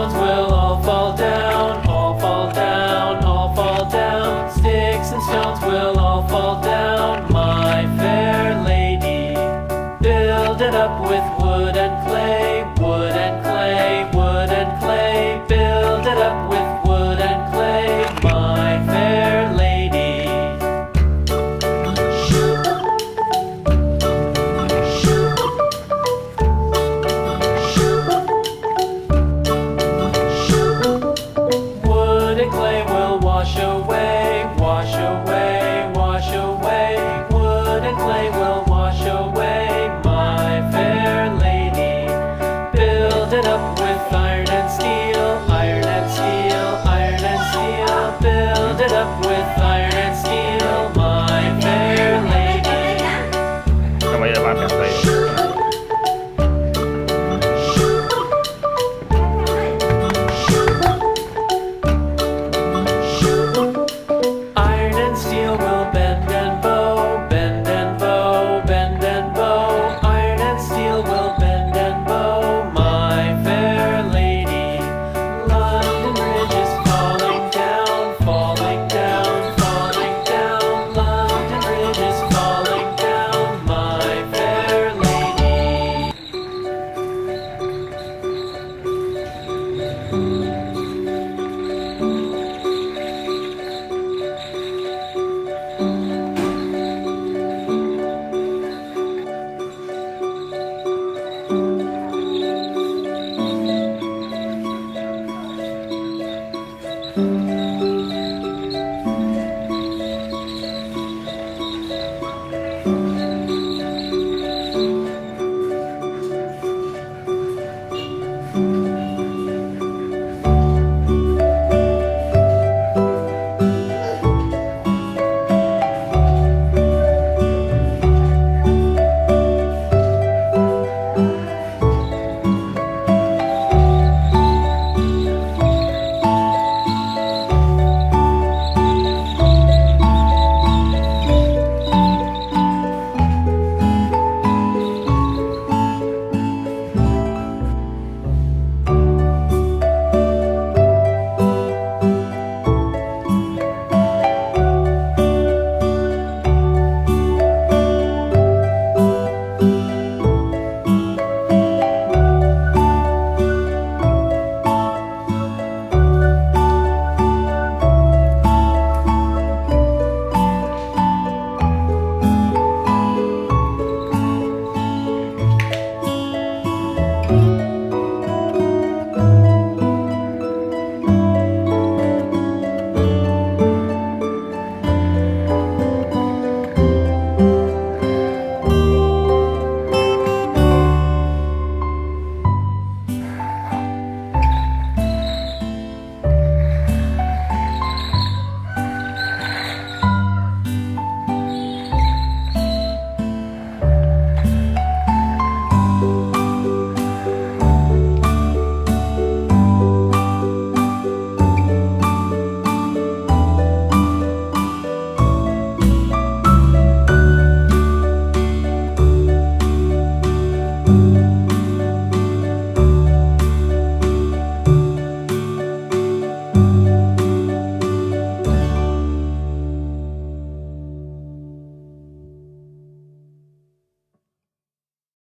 stones will all fall down, all fall down, all fall down. Sticks and stones will all fall down, my fair lady. Build it up with wood and clay, wood and clay, wood and clay. Build it up with wood and clay, my fair lady. Wood and clay will wash away, wash away, wash away. Wood and clay will wash away, my fair lady. Build it up with iron and steel, iron and steel, iron and steel. Build it up with iron and steel, my fair lady. Kamay na mga tayo. Iron and steel will bend and bow, bend and bow, bend and bow. Iron and steel will bend and bow, my fair lady. London Bridge is falling down, falling down, falling down. London Bridge is falling down, my fair lady.